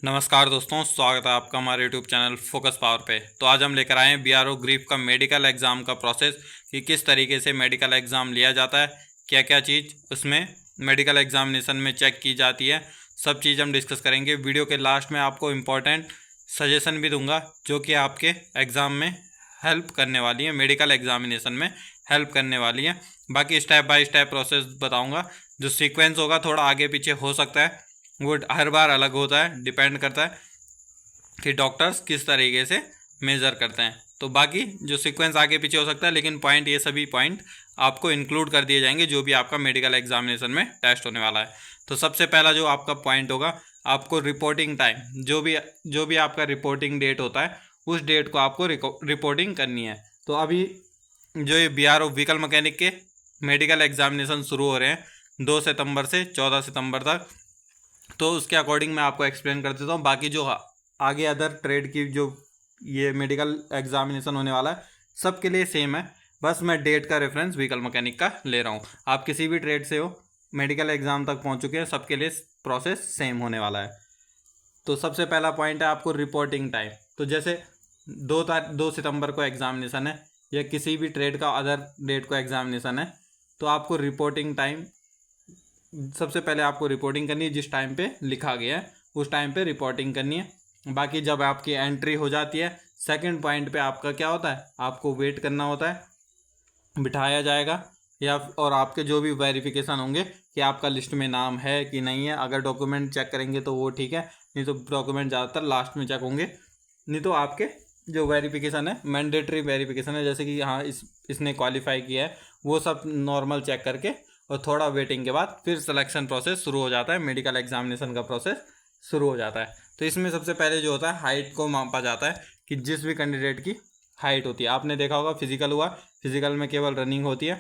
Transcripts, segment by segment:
नमस्कार दोस्तों, स्वागत है आपका हमारे यूट्यूब चैनल फोकस पावर पे। तो आज हम लेकर आए हैं बीआरओ ग्रीफ का मेडिकल एग्ज़ाम का प्रोसेस कि किस तरीके से मेडिकल एग्ज़ाम लिया जाता है, क्या क्या चीज़ उसमें मेडिकल एग्जामिनेशन में चेक की जाती है, सब चीज़ हम डिस्कस करेंगे। वीडियो के लास्ट में आपको इम्पोर्टेंट सजेशन भी दूंगा जो कि आपके एग्ज़ाम में हेल्प करने वाली है, मेडिकल एग्जामिनेशन में हेल्प करने वाली है। बाकी स्टेप बाय स्टेप प्रोसेस बताऊँगा। जो सीक्वेंस होगा थोड़ा आगे पीछे हो सकता है, वो हर बार अलग होता है, डिपेंड करता है कि डॉक्टर्स किस तरीके से मेज़र करते हैं। तो बाकी जो सीक्वेंस आगे पीछे हो सकता है, लेकिन पॉइंट ये सभी पॉइंट आपको इंक्लूड कर दिए जाएंगे जो भी आपका मेडिकल एग्जामिनेशन में टेस्ट होने वाला है। तो सबसे पहला जो आपका पॉइंट होगा, आपको रिपोर्टिंग टाइम, जो भी आपका रिपोर्टिंग डेट होता है उस डेट को आपको रिपोर्टिंग करनी है। तो अभी जो ये बीआरओ व्हीकल मैकेनिक के मेडिकल एग्जामिनेशन शुरू हो रहे हैं 2 सितंबर से 14 सितंबर तक, तो उसके अकॉर्डिंग मैं आपको एक्सप्लेन कर देता हूँ। बाकी जो आगे अदर ट्रेड की जो ये मेडिकल एग्जामिनेशन होने वाला है सबके लिए सेम है, बस मैं डेट का रेफरेंस व्हीकल मैकेनिक का ले रहा हूँ। आप किसी भी ट्रेड से हो, मेडिकल एग्ज़ाम तक पहुँच चुके हैं, सबके लिए प्रोसेस सेम होने वाला है। तो सबसे पहला पॉइंट है आपको रिपोर्टिंग टाइम। तो जैसे 2 सितंबर को एग्जामिनेशन है या किसी भी ट्रेड का अदर डेट को एग्जामिनेशन है, तो आपको रिपोर्टिंग टाइम, सबसे पहले आपको रिपोर्टिंग करनी है जिस टाइम पे लिखा गया है उस टाइम पे रिपोर्टिंग करनी है। बाकी जब आपकी एंट्री हो जाती है सेकंड पॉइंट पे आपका क्या होता है, आपको वेट करना होता है, बिठाया जाएगा या और आपके जो भी वेरिफिकेशन होंगे कि आपका लिस्ट में नाम है कि नहीं है। अगर डॉक्यूमेंट चेक करेंगे तो वो ठीक है, नहीं तो डॉक्यूमेंट ज़्यादातर लास्ट में चेक होंगे। नहीं तो आपके जो वेरिफिकेशन है, मैंडेटरी वेरिफिकेशन है, जैसे कि हाँ इसने क्वालिफाई किया है, वो सब नॉर्मल चेक करके और थोड़ा वेटिंग के बाद फिर सिलेक्शन प्रोसेस शुरू हो जाता है, मेडिकल एग्जामिनेशन का प्रोसेस शुरू हो जाता है। तो इसमें सबसे पहले जो होता है हाइट को मापा जाता है कि जिस भी कैंडिडेट की हाइट होती है, आपने देखा होगा फिजिकल हुआ, फिजिकल में केवल रनिंग होती है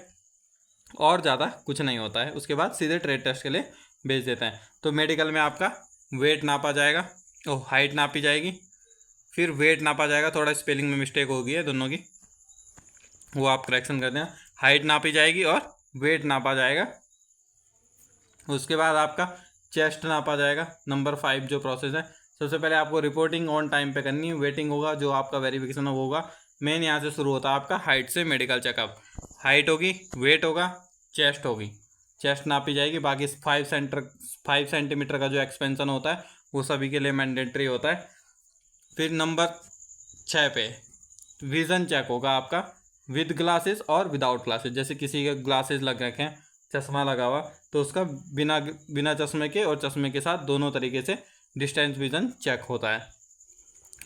और ज़्यादा कुछ नहीं होता है, उसके बाद सीधे ट्रेड टेस्ट के लिए भेज देते हैं। तो मेडिकल में आपका वेट नापा जाएगा और हाइट नापी जाएगी, फिर वेट नापा जाएगा, थोड़ा स्पेलिंग में मिस्टेक हो गई है दोनों की, वो आप करेक्शन कर देना। हाइट नापी जाएगी और वेट नापा जाएगा। उसके बाद आपका चेस्ट नापा जाएगा। नंबर 5 जो प्रोसेस है, सबसे पहले आपको रिपोर्टिंग ऑन टाइम पे करनी है, वेटिंग होगा, जो आपका वेरिफिकेशन होगा। मेन यहाँ से शुरू होता है आपका हाइट से मेडिकल चेकअप। हाइट होगी, वेट होगा, चेस्ट होगी, चेस्ट नापी जाएगी। बाकी 5 सेंटीमीटर का जो एक्सपेंशन होता है वो सभी के लिए मैंडेटरी होता है। फिर नंबर 6 पे विज़न चेक होगा आपका विद ग्लासेस और विदाउट ग्लासेस। जैसे किसी के ग्लासेस लग रखे हैं, चश्मा लगा हुआ, तो उसका बिना चश्मे के और चश्मे के साथ दोनों तरीके से डिस्टेंस विज़न चेक होता है।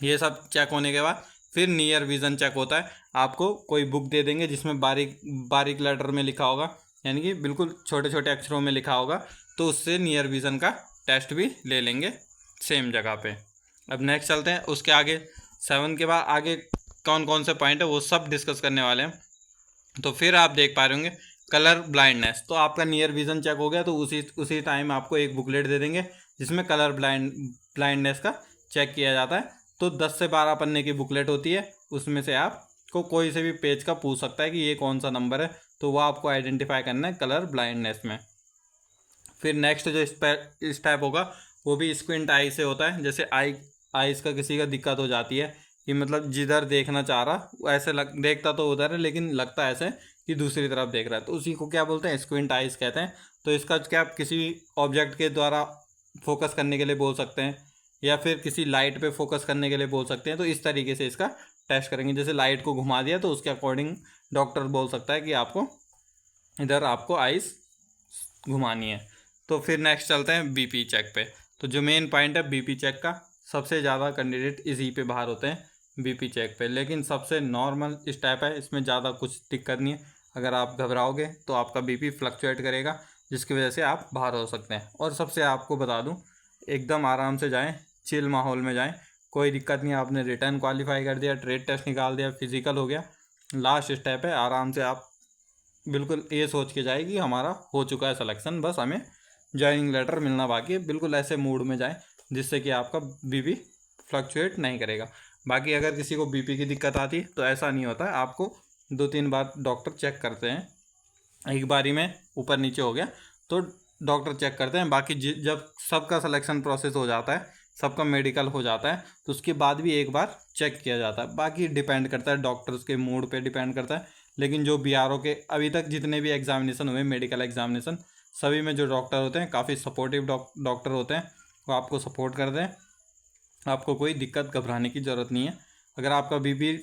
ये सब चेक होने के बाद फिर नियर विज़न चेक होता है। आपको कोई बुक दे देंगे जिसमें बारीक लेटर में लिखा होगा, यानी कि बिल्कुल छोटे छोटे अक्षरों में लिखा होगा, तो उससे नियर विज़न का टेस्ट भी ले लेंगे सेम जगह पे। अब नेक्स्ट चलते हैं, उसके आगे 7 के बाद आगे कौन कौन से पॉइंट है वो सब डिस्कस करने वाले हैं। तो फिर आप देख पा रहे होंगे कलर ब्लाइंडनेस। तो आपका नियर विज़न चेक हो गया, तो उसी टाइम आपको एक बुकलेट दे देंगे जिसमें कलर ब्लाइंडनेस का चेक किया जाता है। तो 10 से 12 पन्ने की बुकलेट होती है, उसमें से आपको कोई से भी पेज का पूछ सकता है कि ये कौन सा नंबर है, तो वो आपको आइडेंटिफाई करना है कलर ब्लाइंडनेस में। फिर नेक्स्ट जो स्टेप होगा वो भी स्क्विंट आई से होता है। जैसे आईज का किसी का दिक्कत हो जाती है कि मतलब जिधर देखना चाह रहा ऐसे देखता तो उधर है, लेकिन लगता है ऐसे कि दूसरी तरफ देख रहा है, तो उसी को क्या बोलते हैं, स्क्विंट आइज कहते हैं। तो इसका क्या आप किसी ऑब्जेक्ट के द्वारा फोकस करने के लिए बोल सकते हैं या फिर किसी लाइट पे फोकस करने के लिए बोल सकते हैं। तो इस तरीके से इसका टेस्ट करेंगे। जैसे लाइट को घुमा दिया तो उसके अकॉर्डिंग डॉक्टर बोल सकता है कि आपको इधर आपको आइज घुमानी है। तो फिर नेक्स्ट चलते हैं बीपी चेक पे। तो जो मेन पॉइंट है बीपी चेक का, सबसे ज़्यादा कैंडिडेट इसी पे बाहर होते हैं बीपी चेक पे, लेकिन सबसे नॉर्मल स्टेप है, इसमें ज़्यादा कुछ दिक्कत नहीं है। अगर आप घबराओगे तो आपका बीपी फ्लक्चुएट करेगा, जिसकी वजह से आप बाहर हो सकते हैं। और सबसे आपको बता दूं, एकदम आराम से जाएं, चिल माहौल में जाएं, कोई दिक्कत नहीं। आपने रिटर्न क्वालिफाई कर दिया, ट्रेड टेस्ट निकाल दिया, फिजिकल हो गया, लास्ट स्टेप है, आराम से आप बिल्कुल ये सोच के जाए कि हमारा हो चुका है सिलेक्शन, बस हमें ज्वाइनिंग लेटर मिलना बाकी है। बिल्कुल ऐसे मूड में जाएं जिससे कि आपका बीपी फ्लक्चुएट नहीं करेगा। बाकी अगर किसी को बीपी की दिक्कत आती है तो ऐसा नहीं होता है, आपको 2-3 बार डॉक्टर चेक करते हैं। एक बारी में ऊपर नीचे हो गया तो डॉक्टर चेक करते हैं। बाकी जब सबका सिलेक्शन प्रोसेस हो जाता है, सबका मेडिकल हो जाता है तो उसके बाद भी एक बार चेक किया जाता है। बाकी डिपेंड करता है डॉक्टर्स के मूड पे डिपेंड करता है, लेकिन जो बीआरओ के अभी तक जितने भी एग्जामिनेशन हुए मेडिकल एग्जामिनेशन, सभी में जो डॉक्टर होते हैं काफ़ी सपोर्टिव डॉक्टर होते हैं, वो आपको सपोर्ट करते हैं। आपको कोई दिक्कत घबराने की ज़रूरत नहीं है। अगर आपका बीपी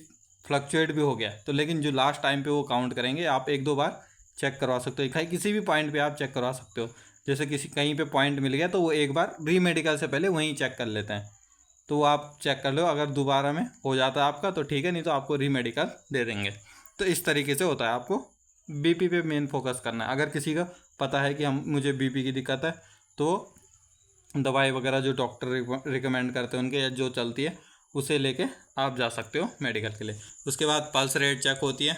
फ्लक्चुएट भी हो गया तो लेकिन जो लास्ट टाइम पे वो काउंट करेंगे, आप 1-2 बार चेक करवा सकते हो, कहीं किसी भी पॉइंट पे आप चेक करवा सकते हो। जैसे किसी कहीं पे पॉइंट मिल गया तो वो एक बार री मेडिकल से पहले वहीं चेक कर लेते हैं, तो वो आप चेक कर लो। अगर दोबारा में हो जाता है आपका तो ठीक है, नहीं तो आपको री मेडिकल दे देंगे। तो इस तरीके से होता है, आपको बीपी पे मेन फोकस करना है। अगर किसी का पता है कि मुझे बीपी की दिक्कत है तो दवाई वगैरह जो डॉक्टर रिकमेंड करते हैं उनके या जो चलती है उसे लेके आप जा सकते हो मेडिकल के लिए। उसके बाद पल्स रेट चेक होती है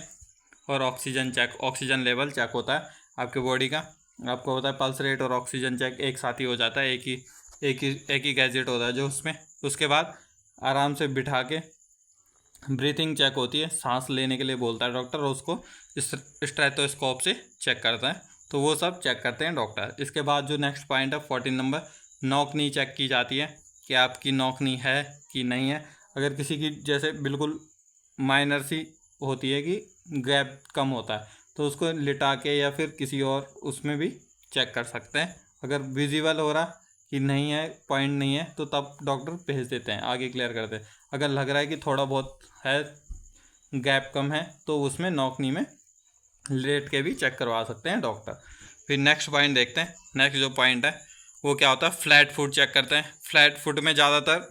और ऑक्सीजन लेवल चेक होता है आपके बॉडी का। आपको होता है पल्स रेट और ऑक्सीजन चेक एक साथ ही हो जाता है, एक ही गैजेट होता है जो उसमें। उसके बाद आराम से बिठा के ब्रीथिंग चेक होती है, सांस लेने के लिए बोलता है डॉक्टर, और उसको स्टेथोस्कोप से चेक करता है। तो वो सब चेक करते हैं डॉक्टर। इसके बाद जो नेक्स्ट पॉइंट है 14 नंबर, नौकनी चेक की जाती है कि आपकी नौकनी है कि नहीं है। अगर किसी की जैसे बिल्कुल माइनर सी होती है कि गैप कम होता है तो उसको लिटा के या फिर किसी और उसमें भी चेक कर सकते हैं। अगर विजिबल हो रहा कि नहीं है, पॉइंट नहीं है, तो तब डॉक्टर भेज देते हैं, आगे क्लियर करते हैं। अगर लग रहा है कि थोड़ा बहुत है, गैप कम है, तो उसमें नौकनी में लेट के भी चेक करवा सकते हैं डॉक्टर। फिर नेक्स्ट पॉइंट देखते हैं। नेक्स्ट जो पॉइंट है वो क्या होता है, फ्लैट फुट चेक करते हैं। फ्लैट फुट में ज़्यादातर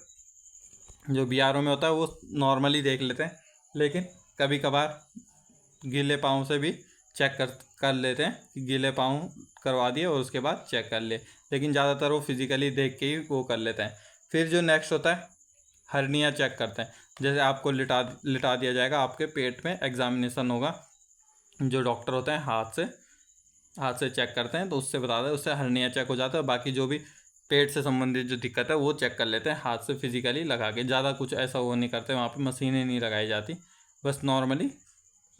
जो बीआरओ में होता है वो नॉर्मली देख लेते हैं, लेकिन कभी कभार गीले पाँव से भी चेक कर लेते हैं कि गीले पाँव करवा दिए और उसके बाद चेक कर ले, लेकिन ज़्यादातर वो फिजिकली देख के ही वो कर लेते हैं। फिर जो नेक्स्ट होता है हर्निया चेक करते हैं। जैसे आपको लिटा दिया जाएगा, आपके पेट में एग्जामिनेशन होगा, जो डॉक्टर होते हैं हाथ से चेक करते हैं तो उससे बता दें, उससे हर्निया चेक हो जाता है। बाकी जो भी पेट से संबंधित जो दिक्कत है वो चेक कर लेते हैं हाथ से फिजिकली लगा के। ज़्यादा कुछ ऐसा वो नहीं करते, वहाँ पे मशीनें नहीं लगाई जाती, बस नॉर्मली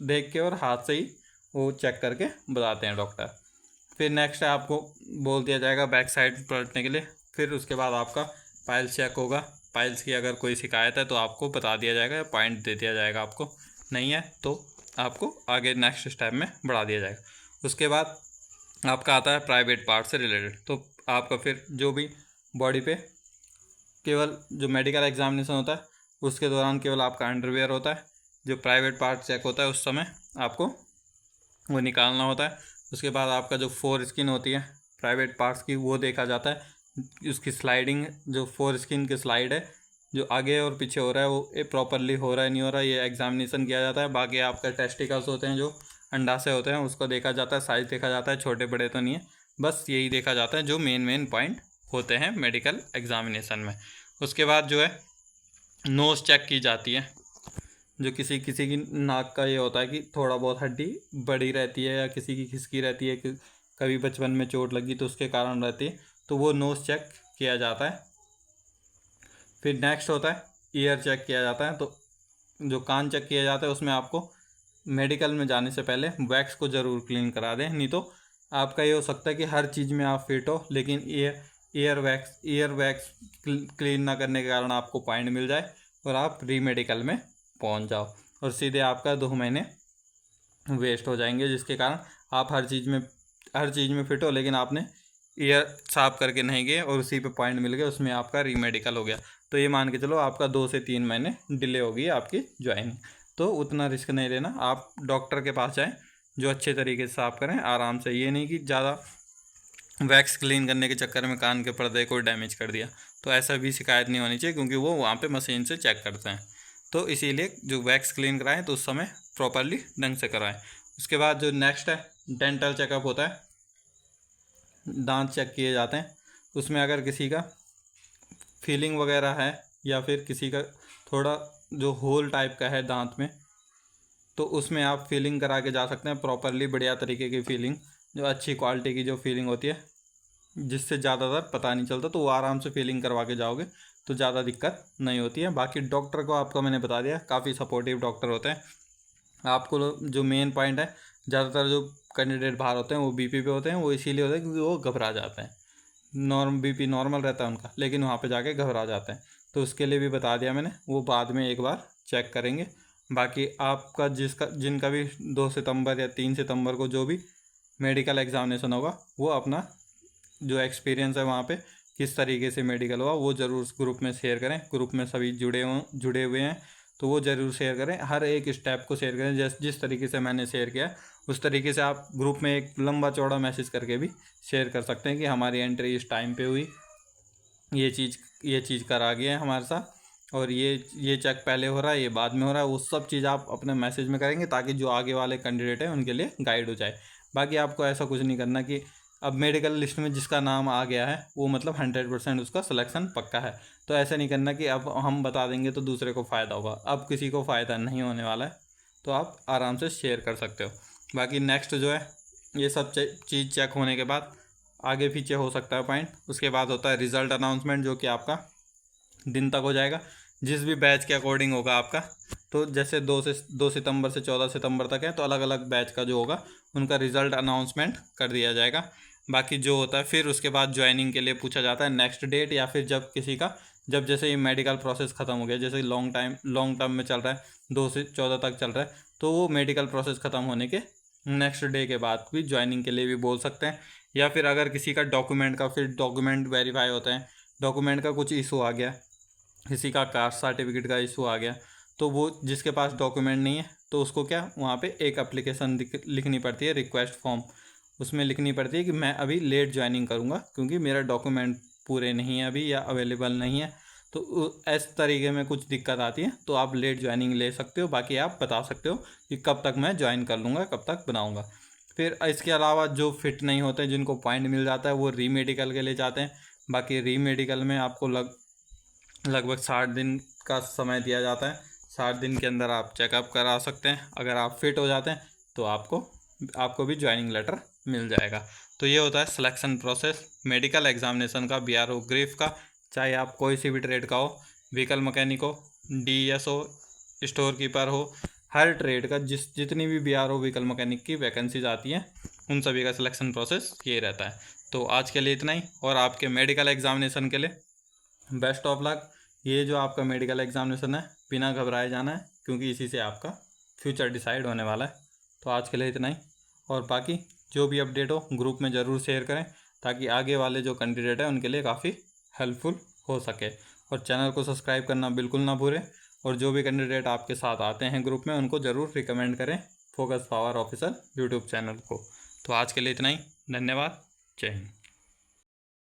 देख के और हाथ से ही वो चेक करके बताते हैं डॉक्टर। फिर नेक्स्ट है आपको बोल दिया जाएगा बैक साइड पलटने के लिए। फिर उसके बाद आपका पाइल्स चेक होगा। पाइल्स की अगर कोई शिकायत है तो आपको बता दिया जाएगा या पॉइंट दे दिया जाएगा, आपको नहीं है तो आपको आगे नेक्स्ट स्टेप में बढ़ा दिया जाएगा। उसके बाद आपका आता है प्राइवेट पार्ट से रिलेटेड। तो आपका फिर जो भी बॉडी पे केवल जो मेडिकल एग्जामिनेशन होता है उसके दौरान केवल आपका अंडरवेयर होता है। जो प्राइवेट पार्ट चेक होता है उस समय आपको वो निकालना होता है। उसके बाद आपका जो फोर स्किन होती है प्राइवेट पार्ट्स की वो देखा जाता है, उसकी स्लाइडिंग, जो फोर स्किन की स्लाइड है जो आगे और पीछे हो रहा है वो प्रॉपरली हो रहा है नहीं हो रहा है, ये एग्जामिनेशन किया जाता है। बाकी आपका टेस्टिकल्स होते हैं जो अंडाशय होते हैं उसको देखा जाता है, साइज़ देखा जाता है, छोटे बड़े तो नहीं है, बस यही देखा जाता है जो मेन पॉइंट होते हैं मेडिकल एग्जामिनेशन में। उसके बाद जो है नोज़ चेक की जाती है। जो किसी की नाक का ये होता है कि थोड़ा बहुत हड्डी बड़ी रहती है या किसी की खिसकी रहती है, कि कभी बचपन में चोट लगी तो उसके कारण रहती है, तो वो नोज़ चेक किया जाता है। फिर नेक्स्ट होता है ईयर चेक किया जाता है। तो जो कान चेक किया जाता है उसमें आपको मेडिकल में जाने से पहले वैक्स को ज़रूर क्लीन करा दें, नहीं तो आपका ये हो सकता है कि हर चीज़ में आप फिट हो लेकिन ईयर वैक्स क्लीन ना करने के कारण आपको पॉइंट मिल जाए और आप री मेडिकल में पहुंच जाओ और सीधे आपका 2 महीने वेस्ट हो जाएंगे, जिसके कारण आप हर चीज़ में फिट हो लेकिन आपने ईयर साफ करके नहीं गए और उसी पे पॉइंट मिल गए, उसमें आपका री मेडिकल हो गया। तो ये मान के चलो आपका 2 से 3 महीने डिले होगी आपकी ज्वाइनिंग। तो उतना रिस्क नहीं लेना, आप डॉक्टर के पास जाएँ जो अच्छे तरीके से साफ़ करें आराम से। ये नहीं कि ज़्यादा वैक्स क्लीन करने के चक्कर में कान के पर्दे को डैमेज कर दिया, तो ऐसा भी शिकायत नहीं होनी चाहिए क्योंकि वो वहाँ पे मशीन से चेक करते हैं। तो इसीलिए जो वैक्स क्लीन कराएं तो उस समय प्रॉपरली ढंग से कराएं। उसके बाद जो नेक्स्ट है डेंटल चेकअप होता है, दांत चेक किए जाते हैं। उसमें अगर किसी का फीलिंग वगैरह है या फिर किसी का थोड़ा जो होल टाइप का है दांत में, तो उसमें आप फीलिंग करा के जा सकते हैं प्रॉपरली, बढ़िया तरीके की फीलिंग, जो अच्छी क्वालिटी की जो फीलिंग होती है जिससे ज़्यादातर पता नहीं चलता, तो वो आराम से फीलिंग करवा के जाओगे तो ज़्यादा दिक्कत नहीं होती है। बाकी डॉक्टर को आपका मैंने बता दिया काफ़ी सपोर्टिव डॉक्टर होते हैं। आपको जो मेन पॉइंट है, ज़्यादातर जो कैंडिडेट बाहर होते हैं वो बीपी पे होते हैं, वो इसीलिए होते हैं क्योंकि वो घबरा जाते हैं। बीपी नॉर्मल रहता है उनका, लेकिन वहाँ पे जाके घबरा जाते हैं। तो उसके लिए भी बता दिया मैंने, वो बाद में एक बार चेक करेंगे। बाकी आपका जिनका भी 2 सितंबर या 3 सितंबर को जो भी मेडिकल एग्जामिनेशन होगा, वो अपना जो एक्सपीरियंस है वहाँ पे किस तरीके से मेडिकल हुआ वो ज़रूर उस ग्रुप में शेयर करें। ग्रुप में सभी जुड़े हुए हैं तो वो ज़रूर शेयर करें, हर एक स्टेप को शेयर करें। जिस तरीके से मैंने शेयर किया उस तरीके से आप ग्रुप में एक लंबा चौड़ा मैसेज करके भी शेयर कर सकते हैं कि हमारी एंट्री इस टाइम पे हुई, ये चीज़ करा गया है हमारे साथ, और ये चेक पहले हो रहा है, ये बाद में हो रहा है। वो सब चीज़ आप अपने मैसेज में करेंगे ताकि जो आगे वाले कैंडिडेट हैं उनके लिए गाइड हो जाए। बाकी आपको ऐसा कुछ नहीं करना कि अब मेडिकल लिस्ट में जिसका नाम आ गया है वो मतलब 100% उसका सिलेक्शन पक्का है। तो ऐसा नहीं करना कि अब हम बता देंगे तो दूसरे को फ़ायदा होगा। अब किसी को फ़ायदा नहीं होने वाला है, तो आप आराम से शेयर कर सकते हो। बाकी नेक्स्ट जो है, ये सब चीज़ चेक होने के बाद आगे पीछे हो सकता है पॉइंट। उसके बाद होता है रिज़ल्ट अनाउंसमेंट, जो कि आपका दिन तक हो जाएगा, जिस भी बैच के अकॉर्डिंग होगा आपका। तो जैसे 2 सितंबर से 14 सितंबर तक है, तो अलग अलग बैच का जो होगा उनका रिज़ल्ट अनाउंसमेंट कर दिया जाएगा। बाकी जो होता है फिर उसके बाद ज्वाइनिंग के लिए पूछा जाता है नेक्स्ट डेट, या फिर जब किसी का जैसे ये मेडिकल प्रोसेस ख़त्म हो गया, जैसे लॉन्ग टर्म में चल रहा है 2 से 14 तक चल रहा है, तो वो मेडिकल प्रोसेस ख़त्म होने के नेक्स्ट डे के बाद भी ज्वाइनिंग के लिए भी बोल सकते हैं। या फिर अगर किसी का डॉक्यूमेंट वेरीफाई होते हैं, डॉक्यूमेंट का कुछ इशू आ गया, किसी का कास्ट सर्टिफिकेट का इशू आ गया, तो वो जिसके पास डॉक्यूमेंट नहीं है तो उसको क्या वहाँ पे एक एप्लीकेशन लिखनी पड़ती है, रिक्वेस्ट फॉर्म। उसमें लिखनी पड़ती है कि मैं अभी लेट ज्वाइनिंग करूँगा क्योंकि मेरा डॉक्यूमेंट पूरे नहीं है अभी या अवेलेबल नहीं है। तो इस तरीके में कुछ दिक्कत आती है तो आप लेट ज्वाइनिंग ले सकते हो। बाकी आप बता सकते हो कि कब तक मैं ज्वाइन कर लूँगा, कब तक बनाऊँगा। फिर इसके अलावा जो फिट नहीं होते, जिनको पॉइंट मिल जाता है, वो री मेडिकल के लिए जाते हैं। बाकी री मेडिकल में आपको लगभग 60 दिन का समय दिया जाता है। 60 दिन के अंदर आप चेकअप करा सकते हैं। अगर आप फिट हो जाते हैं तो आपको भी ज्वाइनिंग लेटर मिल जाएगा। तो ये होता है सिलेक्शन प्रोसेस मेडिकल एग्जामिनेशन का, बीआरओ ग्रीफ का। चाहे आप कोई सी भी ट्रेड का हो, व्हीकल मैकेनिक हो, डीएस हो, स्टोर कीपर हो, हर ट्रेड का जितनी भी बीआरओ व्हीकल मैकेनिक की वैकेंसीज आती हैं, उन सभी का सिलेक्शन प्रोसेस ये रहता है। तो आज के लिए इतना ही, और आपके मेडिकल एग्जामिनेशन के लिए बेस्ट ऑफ लक। ये जो आपका मेडिकल एग्जामिनेशन है, बिना घबराए जाना है, क्योंकि इसी से आपका फ्यूचर डिसाइड होने वाला है। तो आज के लिए इतना ही, और बाकी जो भी अपडेट हो ग्रुप में ज़रूर शेयर करें ताकि आगे वाले जो कैंडिडेट है उनके लिए काफ़ी हेल्पफुल हो सके। और चैनल को सब्सक्राइब करना बिल्कुल ना भूलें, और जो भी कैंडिडेट आपके साथ आते हैं ग्रुप में उनको ज़रूर रिकमेंड करें focus power officer YouTube channel को। तो आज के लिए इतना ही, धन्यवाद, जय हिंद।